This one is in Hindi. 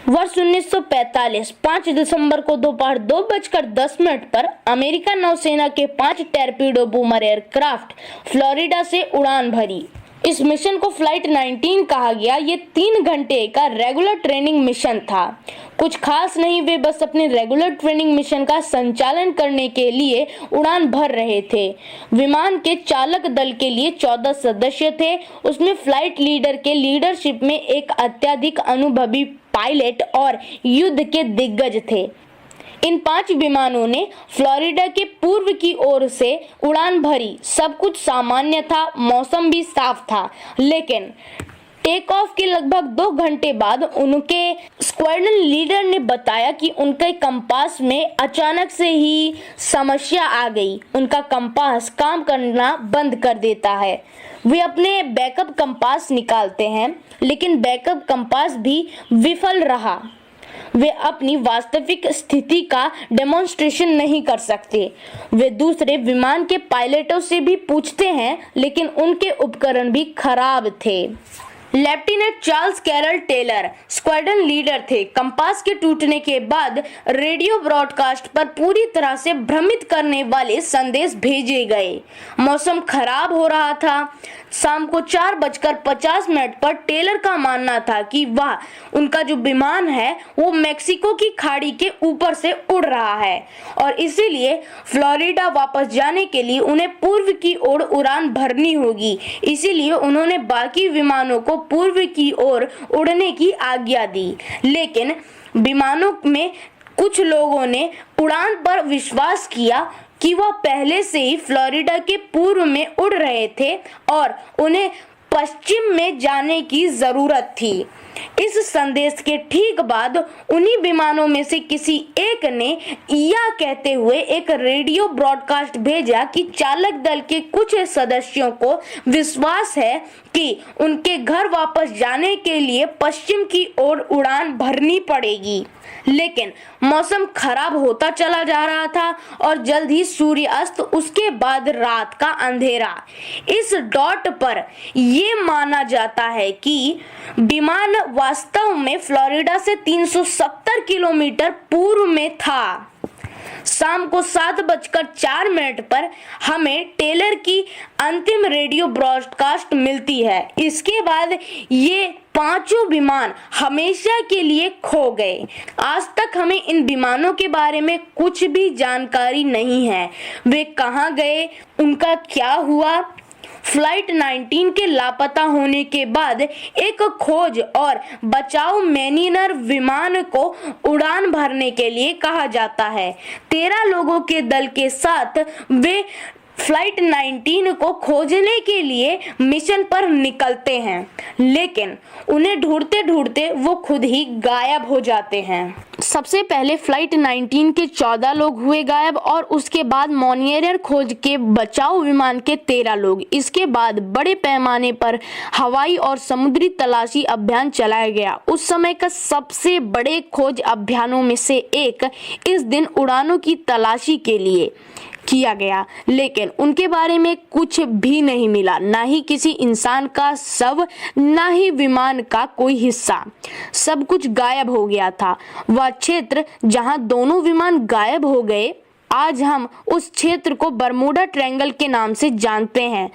वर्ष 1945 5 दिसंबर को दोपहर 2:10 पर अमेरिका नौसेना के 5 टॉर्पीडो बूमर एयरक्राफ्ट फ्लोरिडा से उड़ान भरी। इस मिशन को फ्लाइट 19 कहा गया। ये 3 घंटे का रेगुलर ट्रेनिंग मिशन था। कुछ खास नहीं, वे बस अपने रेगुलर ट्रेनिंग मिशन का संचालन करने के लिए उड़ान भर रहे थे। विमान के चालक दल के लिए 14 सदस्य थे। उसमें फ्लाइट लीडर के लीडरशिप में एक अत्यधिक अनुभवी पायलट और युद्ध के दिग्गज थे। इन 5 विमानों ने फ्लोरिडा के पूर्व की ओर से उड़ान भरी। सब कुछ सामान्य था, मौसम भी साफ था, लेकिन टेक ऑफ के लगभग 2 घंटे बाद उनके स्क्वाड्रन लीडर ने बताया कि उनके कंपास में अचानक से ही समस्या आ गई। उनका कंपास काम करना बंद कर देता है। वे अपने बैकअप कंपास निकालते हैं, लेकिन बैकअप कंपास भी विफल रहा। वे अपनी वास्तविक स्थिति का डेमोन्स्ट्रेशन नहीं कर सकते। वे दूसरे विमान के पायलटों से भी पूछते हैं, लेकिन उनके उपकरण भी खराब थे। Lieutenant Charles Carroll Taylor squadron leader थे। कंपास के टूटने के बाद रेडियो ब्रॉडकास्ट पर पूरी तरह से भ्रमित करने वाले संदेश भेजे गए। मौसम खराब हो रहा था। शाम को 4:50 पर टेलर का मानना था कि वह उनका जो विमान है वो मेक्सिको की खाड़ी के ऊपर से उड़ रहा है और इसीलिए फ्लोरिडा वापस जाने के लिए उन्हें पूर्व की ओर उड़ान भरनी होगी। इसीलिए उन्होंने बाकी विमानों को पूर्व की ओर उड़ने की आज्ञा दी, लेकिन विमानों में कुछ लोगों ने उड़ान पर विश्वास किया कि वह पहले से ही फ्लोरिडा के पूर्व में उड़ रहे थे और उन्हें पश्चिम में जाने की जरूरत थी। इस संदेश के ठीक बाद उन्हीं विमानों में से किसी एक ने यह कहते हुए एक रेडियो ब्रॉडकास्ट भेजा कि चालक दल के कुछ सदस्यों को विश्वास है कि उनके घर वापस जाने के लिए पश्चिम की ओर उड़ान भरनी पड़ेगी। लेकिन मौसम खराब होता चला जा रहा था और जल्द ही सूर्यास्त, उसके बाद रात का अंधेरा। इस डॉट पर यह माना जाता है कि विमान वास्तव में फ्लोरिडा से 370 किलोमीटर पूर्व में था। शाम को 7:04 पर हमें टेलर की अंतिम रेडियो ब्रॉडकास्ट मिलती है। इसके बाद ये 5 विमान हमेशा के लिए खो गए। आज तक हमें इन विमानों के बारे में कुछ भी जानकारी नहीं है। वे कहां गए, उनका क्या हुआ। फ्लाइट 19 के लापता होने के बाद एक खोज और बचाव मैनीनर विमान को उड़ान भरने के लिए कहा जाता है। 13 लोगों के दल के साथ वे फ्लाइट 19 को खोजने के लिए मिशन पर निकलते हैं, लेकिन उन्हें ढूंढते ढूंढते वो खुद ही गायब हो जाते हैं। सबसे पहले फ्लाइट 19 के 14 लोग हुए गायब और उसके बाद मॉनिटर खोज के बचाव विमान के 13 लोग। इसके बाद बड़े पैमाने पर हवाई और समुद्री तलाशी अभियान चलाया गया। उस समय का सबसे बड़े खोज अभियानों में से एक इस दिन उड़ानों की तलाशी के लिए किया गया, लेकिन उनके बारे में कुछ भी नहीं मिला, ना ही किसी इंसान का शव, ना ही विमान का कोई हिस्सा। सब कुछ गायब हो गया था। वह क्षेत्र जहां दोनों विमान गायब हो गए, आज हम उस क्षेत्र को बरमूडा ट्रायंगल के नाम से जानते हैं।